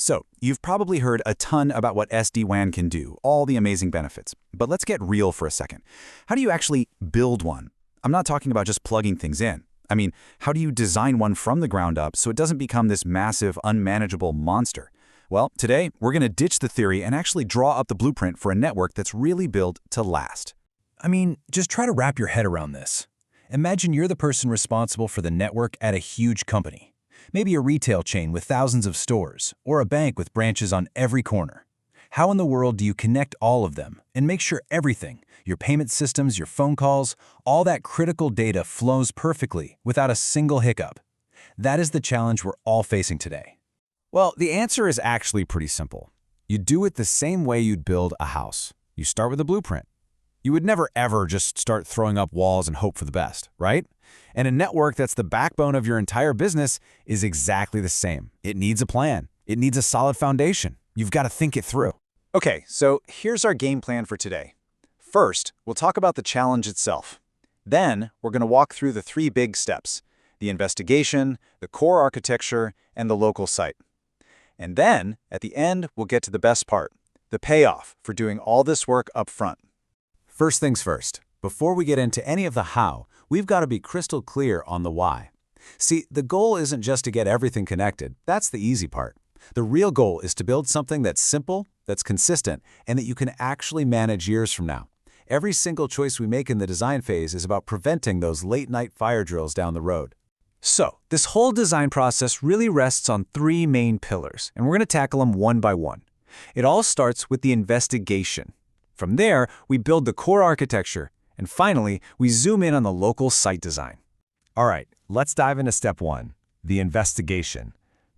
So, you've probably heard a ton about what SD-WAN can do, all the amazing benefits. But let's get real for a second. How do you actually build one? I'm not talking about just plugging things in. I mean, how do you design one from the ground up so it doesn't become this massive, unmanageable monster? Well, today, we're going to ditch the theory and actually draw up the blueprint for a network that's really built to last. I mean, just try to wrap your head around this. Imagine you're the person responsible for the network at a huge company. Maybe a retail chain with thousands of stores, or a bank with branches on every corner. How in the world do you connect all of them and make sure everything, your payment systems, your phone calls, all that critical data flows perfectly without a single hiccup? That is the challenge we're all facing today. Well, the answer is actually pretty simple. You do it the same way you'd build a house. You start with a blueprint. You would never ever just start throwing up walls and hope for the best, right? And a network that's the backbone of your entire business is exactly the same. It needs a plan. It needs a solid foundation. You've got to think it through. Okay, so here's our game plan for today. First, we'll talk about the challenge itself. Then, we're going to walk through the 3 big steps: the investigation, the core architecture, and the local site. And then, at the end, we'll get to the best part, the payoff for doing all this work up front. First things first, before we get into any of the how, we've got to be crystal clear on the why. See, the goal isn't just to get everything connected. That's the easy part. The real goal is to build something that's simple, that's consistent, and that you can actually manage years from now. Every single choice we make in the design phase is about preventing those late-night fire drills down the road. So, this whole design process really rests on 3 main pillars, and we're going to tackle them one by one. It all starts with the investigation. From there, we build the core architecture, and finally, we zoom in on the local site design. All right, let's dive into step 1, the investigation.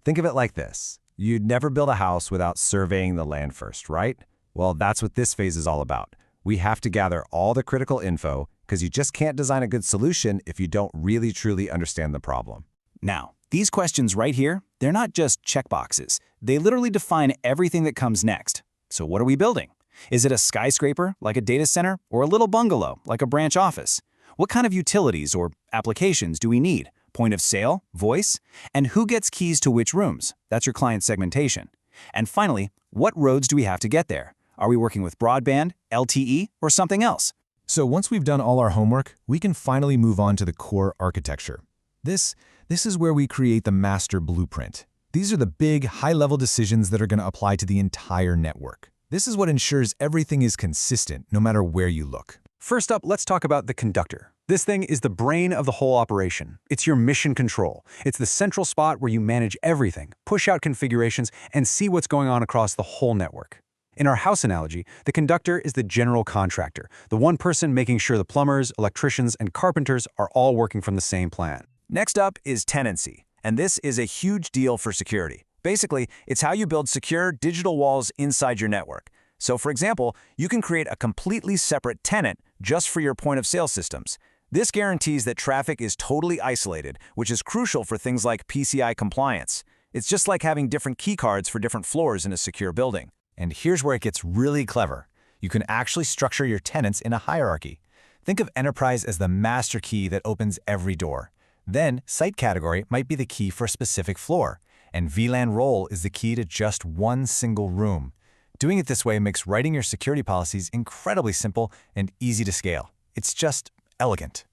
Think of it like this. You'd never build a house without surveying the land first, right? Well, that's what this phase is all about. We have to gather all the critical info because you just can't design a good solution if you don't really truly understand the problem. Now, these questions right here, they're not just checkboxes. They literally define everything that comes next. So what are we building? Is it a skyscraper, like a data center, or a little bungalow, like a branch office? What kind of utilities or applications do we need? Point of sale, voice, and who gets keys to which rooms? That's your client segmentation. And finally, what roads do we have to get there? Are we working with broadband, LTE, or something else? So once we've done all our homework, we can finally move on to the core architecture. This is where we create the master blueprint. These are the big, high-level decisions that are going to apply to the entire network. This is what ensures everything is consistent, no matter where you look. First up, let's talk about the conductor. This thing is the brain of the whole operation. It's your mission control. It's the central spot where you manage everything, push out configurations, and see what's going on across the whole network. In our house analogy, the conductor is the general contractor, the one person making sure the plumbers, electricians, and carpenters are all working from the same plan. Next up is tenancy, and this is a huge deal for security. Basically, it's how you build secure digital walls inside your network. So for example, you can create a completely separate tenant just for your point-of-sale systems. This guarantees that traffic is totally isolated, which is crucial for things like PCI compliance. It's just like having different key cards for different floors in a secure building. And here's where it gets really clever. You can actually structure your tenants in a hierarchy. Think of enterprise as the master key that opens every door. Then, site category might be the key for a specific floor, and VLAN role is the key to just one single room. Doing it this way makes writing your security policies incredibly simple and easy to scale. It's just elegant.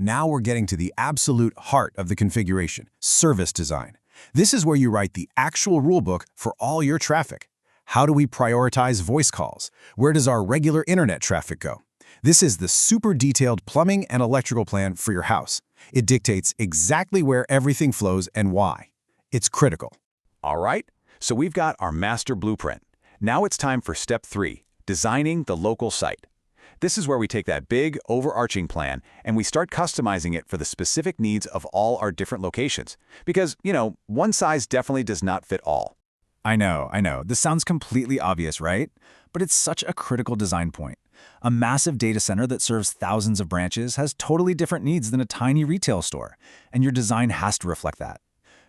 Now we're getting to the absolute heart of the configuration, service design. This is where you write the actual rulebook for all your traffic. How do we prioritize voice calls? Where does our regular internet traffic go? This is the super detailed plumbing and electrical plan for your house. It dictates exactly where everything flows and why. It's critical. All right, so we've got our master blueprint. Now it's time for step 3, designing the local site. This is where we take that big, overarching plan and we start customizing it for the specific needs of all our different locations. Because, one size definitely does not fit all. I know. This sounds completely obvious, right? But it's such a critical design point. A massive data center that serves thousands of branches has totally different needs than a tiny retail store, and your design has to reflect that.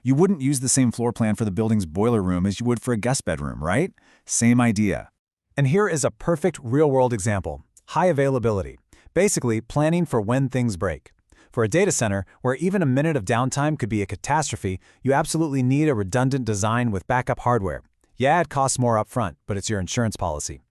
You wouldn't use the same floor plan for the building's boiler room as you would for a guest bedroom, right? Same idea. And here is a perfect real-world example: high availability. Basically, planning for when things break. For a data center, where even a minute of downtime could be a catastrophe, you absolutely need a redundant design with backup hardware. Yeah, it costs more upfront, but it's your insurance policy.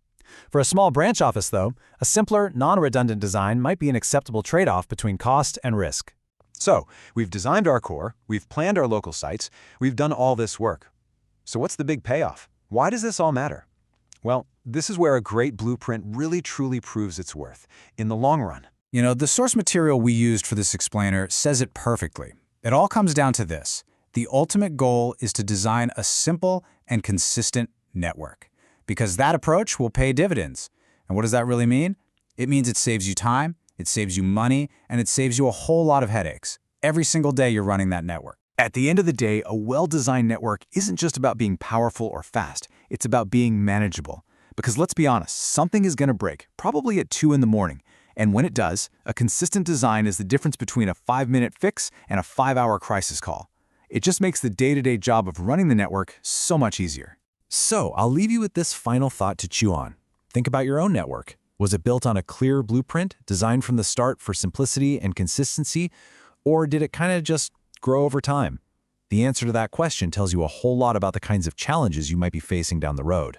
For a small branch office, though, a simpler, non-redundant design might be an acceptable trade-off between cost and risk. So, we've designed our core, we've planned our local sites, we've done all this work. So what's the big payoff? Why does this all matter? Well, this is where a great blueprint really truly proves its worth, in the long run. You know, the source material we used for this explainer says it perfectly. It all comes down to this. The ultimate goal is to design a simple and consistent network, because that approach will pay dividends. And what does that really mean? It means it saves you time, it saves you money, and it saves you a whole lot of headaches every single day you're running that network. At the end of the day, a well-designed network isn't just about being powerful or fast, it's about being manageable. Because let's be honest, something is going to break, probably at 2 in the morning. And when it does, a consistent design is the difference between a 5-minute fix and a 5-hour crisis call. It just makes the day-to-day job of running the network so much easier. So, I'll leave you with this final thought to chew on. Think about your own network. Was it built on a clear blueprint, designed from the start for simplicity and consistency, or did it kind of just grow over time? The answer to that question tells you a whole lot about the kinds of challenges you might be facing down the road.